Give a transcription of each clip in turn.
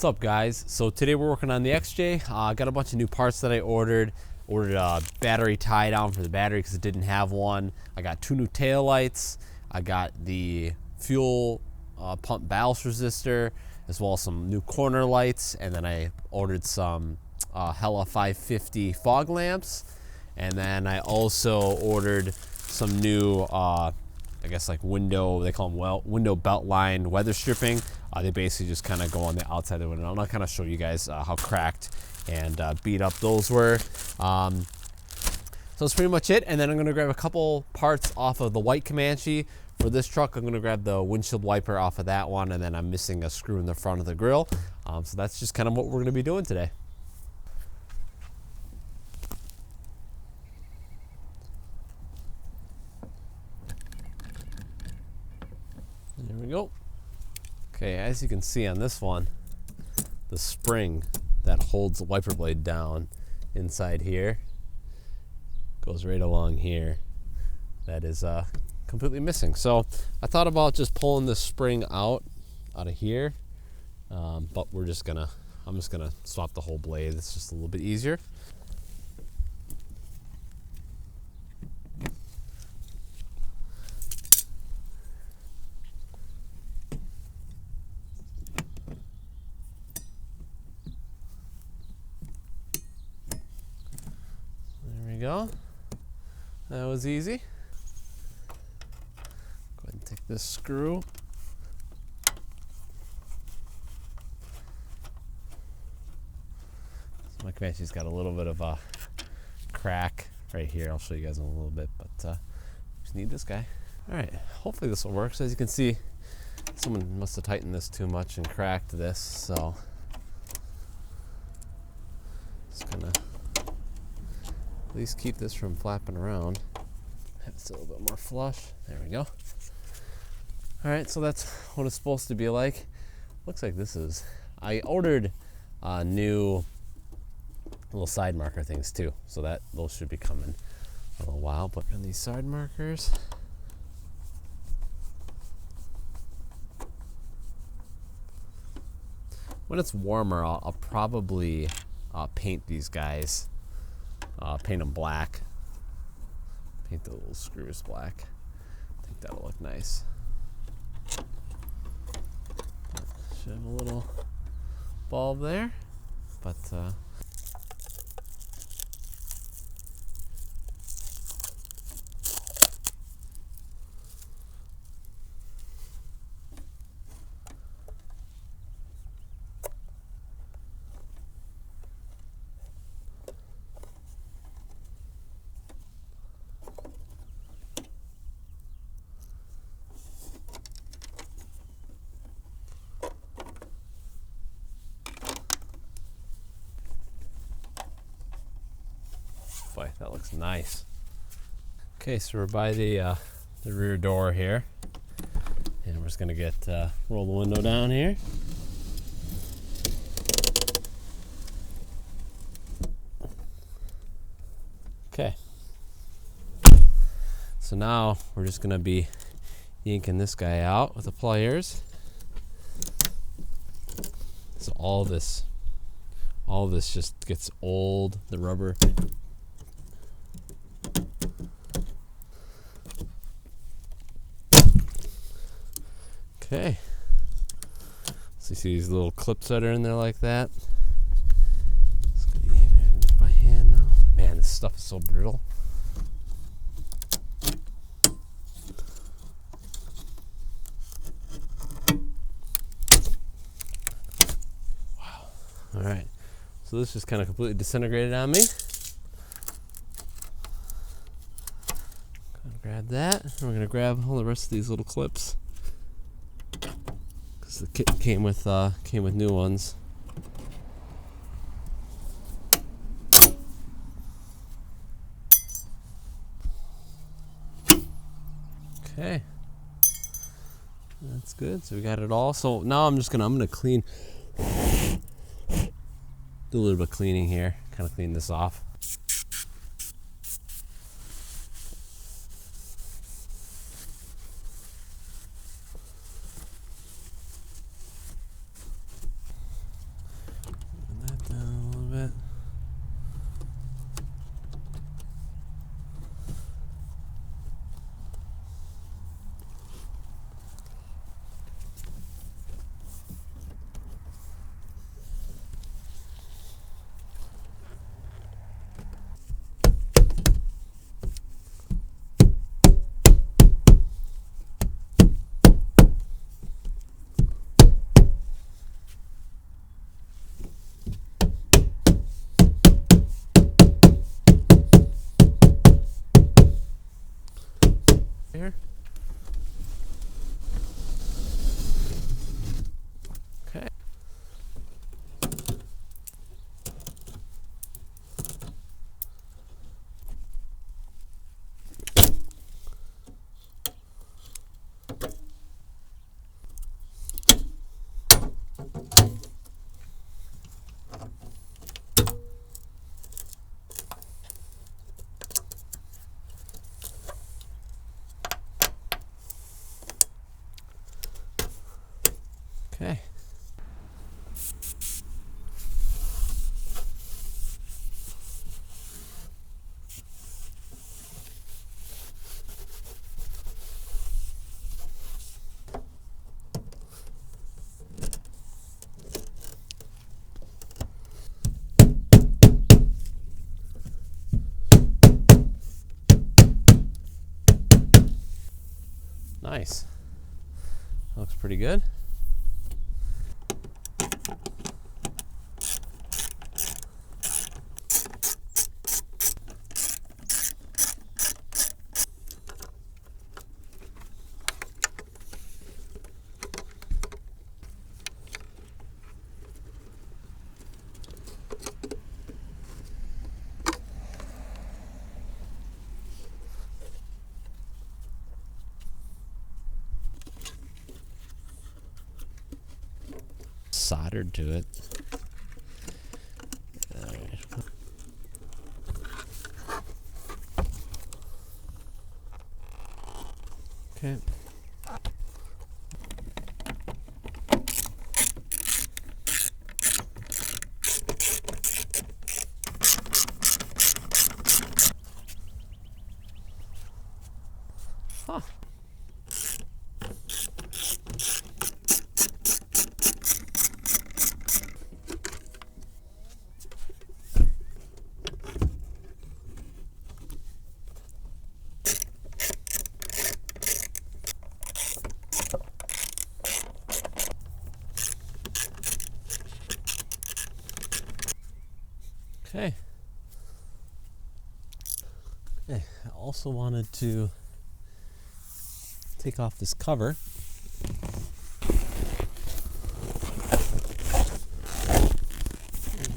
What's up, guys? So today we're working on the XJ. Got a bunch of new parts that I ordered. Ordered a battery tie down for the battery because it didn't have one. I got 2 new tail lights. I got the fuel pump ballast resistor, as well as some new corner lights. And then I ordered some Hella 550 fog lamps. And then I also ordered some new I guess like window, they call them window belt line weather stripping. They basically just kind of go on the outside of the window. And I'll kind of show you guys how cracked and beat up those were. So that's pretty much it. And then I'm gonna grab a couple parts off of the white Comanche. For this truck, I'm gonna grab the windshield wiper off of that one, and then I'm missing a screw in the front of the grill. So that's just kind of what we're gonna be doing today. There we go. Okay, as you can see on this one, the spring that holds the wiper blade down inside here goes right along here. That is completely missing. So I thought about just pulling this spring out of here, but I'm just gonna swap the whole blade. It's just a little bit easier. Go. That was easy. Go ahead and take this screw. So my Comanche's got a little bit of a crack right here. I'll show you guys in a little bit, but just need this guy. All right, hopefully this will work. So as you can see, someone must have tightened this too much and cracked this. So just gonna at least keep this from flapping around. Have it a little bit more flush. There we go. All right, so that's what it's supposed to be like. Looks like this is, I ordered new little side marker things too, so that those should be coming in a little while. But on these side markers, when it's warmer, I'll probably paint these guys. Paint them black. Paint the little screws black. I think that'll look nice. Should have a little bulb there, but that looks nice. Okay, so we're by the rear door here, and we're just gonna roll the window down here. Okay. So now we're just gonna be yanking this guy out with the pliers. So all this just gets old. The rubber. Okay, so you see these little clips that are in there like that. It's gonna be yanking this by hand now. Man, this stuff is so brittle. Wow. All right, so this just kind of completely disintegrated on me. Gonna grab that, and we're gonna grab all the rest of these little clips. The kit came with new ones. Okay, that's good. So we got it all. So now I'm gonna clean, do a little bit of cleaning here, kind of clean this off. bit. Here. Okay. Okay. Nice. Looks pretty good. Soldered to it. All right. Okay. Huh. Okay. Okay. I also wanted to take off this cover.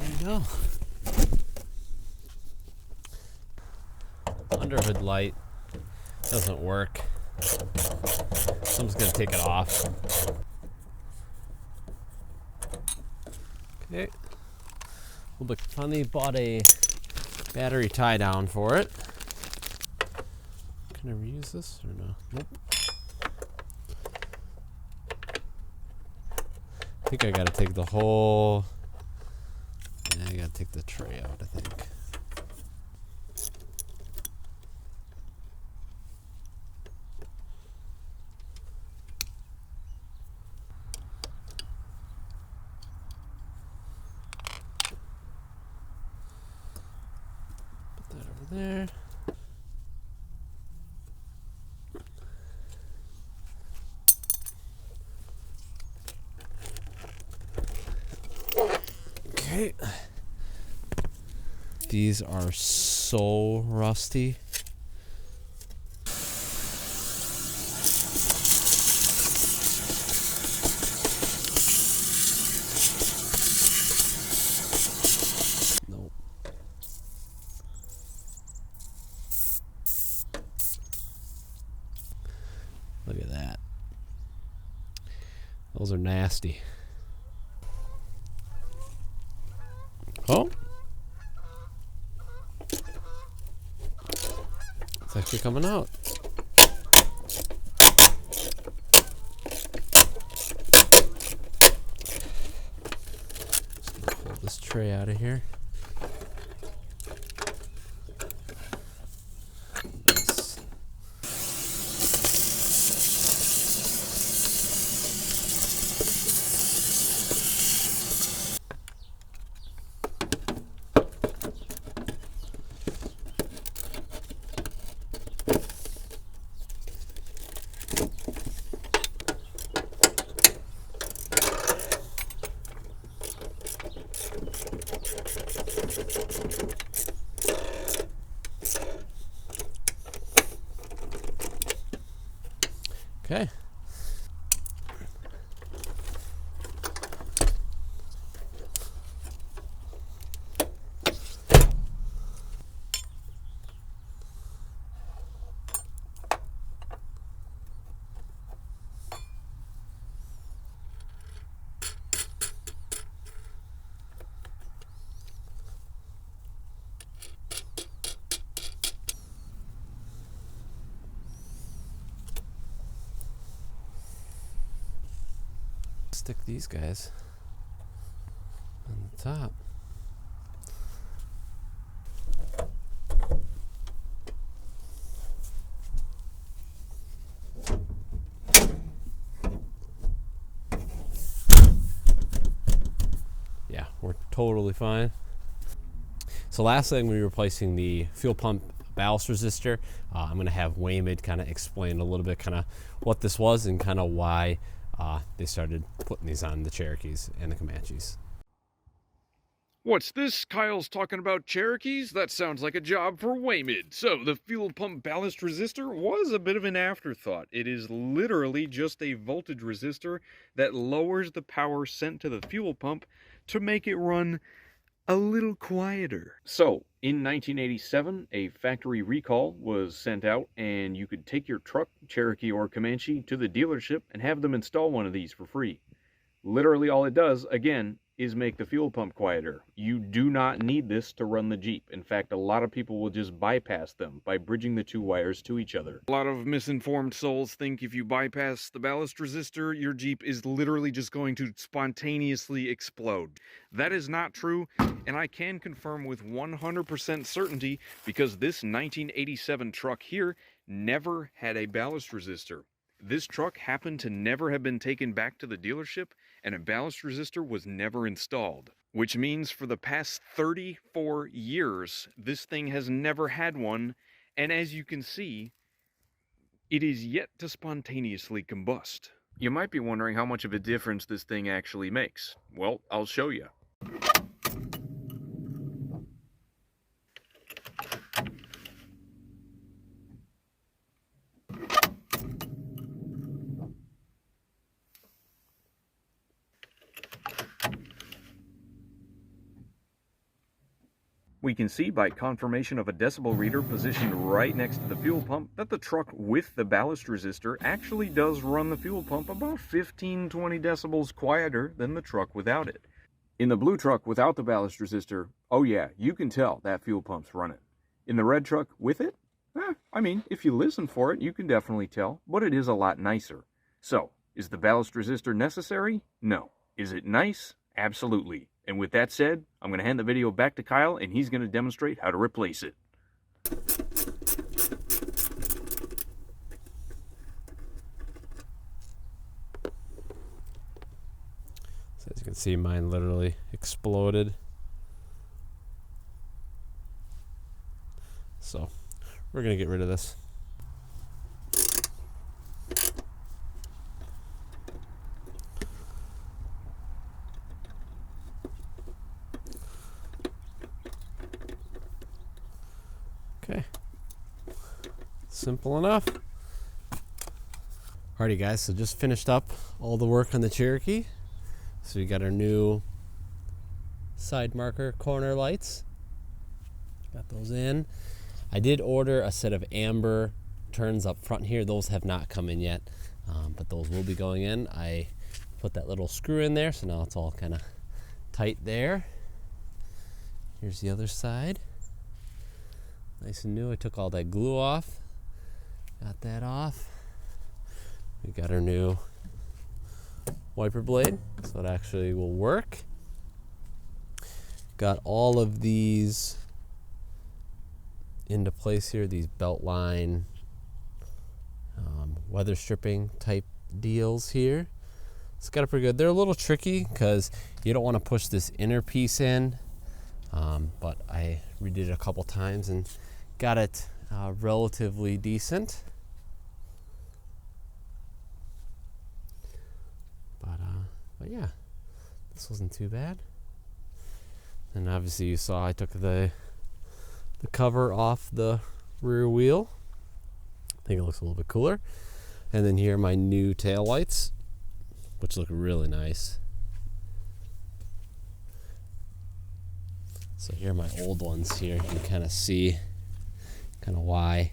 There you go. Underhood light doesn't work, so I'm just gonna take it off. Okay. Well, but finally bought a battery tie down for it. Can I reuse this or no? Nope. I think I gotta take the whole. Yeah, I gotta take the tray out, I think. Put that over there. Okay. These are so rusty. Nope. Look at that. Those are nasty. Oh. It's actually coming out. Just gonna pull this tray out of here. Okay. Stick these guys on the top. Yeah, we're totally fine. So last thing, we're replacing the fuel pump ballast resistor. I'm going to have Waymed kind of explain a little bit kind of what this was and kind of why they started putting these on the Cherokees and the Comanches. What's this? Kyle's talking about Cherokees? That sounds like a job for Waymed. So, the fuel pump ballast resistor was a bit of an afterthought. It is literally just a voltage resistor that lowers the power sent to the fuel pump to make it run a little quieter. So, in 1987, a factory recall was sent out, and you could take your truck, Cherokee or Comanche, to the dealership and have them install one of these for free. Literally all it does, again, is make the fuel pump quieter. You do not need this to run the Jeep. In fact, a lot of people will just bypass them by bridging the two wires to each other. A lot of misinformed souls think if you bypass the ballast resistor, your Jeep is literally just going to spontaneously explode. That is not true, and I can confirm with 100% certainty because this 1987 truck here never had a ballast resistor. This truck happened to never have been taken back to the dealership, and a ballast resistor was never installed. Which means for the past 34 years, this thing has never had one, and as you can see, it is yet to spontaneously combust. You might be wondering how much of a difference this thing actually makes. Well, I'll show you. We can see by confirmation of a decibel reader positioned right next to the fuel pump that the truck with the ballast resistor actually does run the fuel pump about 15-20 decibels quieter than the truck without it. In the blue truck without the ballast resistor, oh yeah, you can tell that fuel pump's running. In the red truck with it, I mean, if you listen for it, you can definitely tell, but it is a lot nicer. So, is the ballast resistor necessary? No. Is it nice? Absolutely. And with that said, I'm going to hand the video back to Kyle, and he's going to demonstrate how to replace it. So as you can see, mine literally exploded. So we're going to get rid of this. Okay, simple enough. Alrighty guys, so just finished up all the work on the Cherokee. So we got our new side marker corner lights. Got those in. I did order a set of amber turns up front here. Those have not come in yet, but those will be going in. I put that little screw in there, so now it's all kind of tight there. Here's the other side. Nice and new. I took all that glue off. Got that off. We got our new wiper blade, so it actually will work. Got all of these into place here, these belt line weather stripping type deals here. It's got it pretty good. They're a little tricky because you don't want to push this inner piece in, but I redid it a couple times and got it relatively decent. But yeah, this wasn't too bad. And obviously you saw I took the cover off the rear wheel. I think it looks a little bit cooler. And then here are my new tail lights, which look really nice. So here are my old ones here. You can kind of see kind of why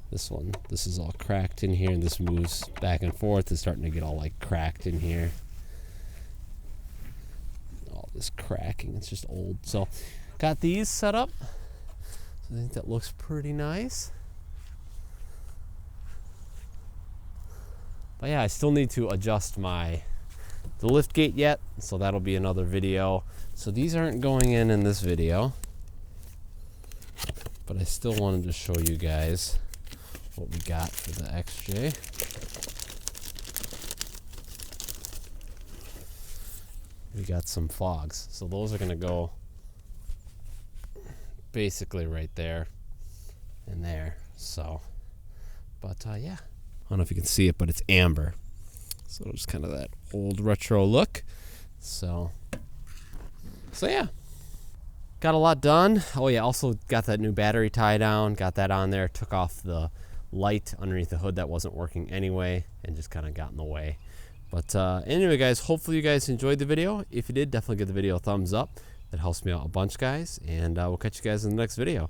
this is all cracked in here, and this moves back and forth. It's starting to get all like cracked in here. All this cracking, it's just old. So got these set up. So I think that looks pretty nice. But yeah, I still need to adjust the lift gate yet, so that'll be another video. So these aren't going in this video, but I still wanted to show you guys what we got for the XJ. We got some fogs, so those are gonna go basically right there and there. So, but yeah, I don't know if you can see it, but it's amber, so it's kind of that old retro look. So yeah, got a lot done. Oh yeah, also got that new battery tie down, got that on there, took off the light underneath the hood that wasn't working anyway, and just kind of got in the way. But anyway guys, hopefully you guys enjoyed the video. If you did, definitely give the video a thumbs up. That helps me out a bunch, guys, and we'll catch you guys in the next video.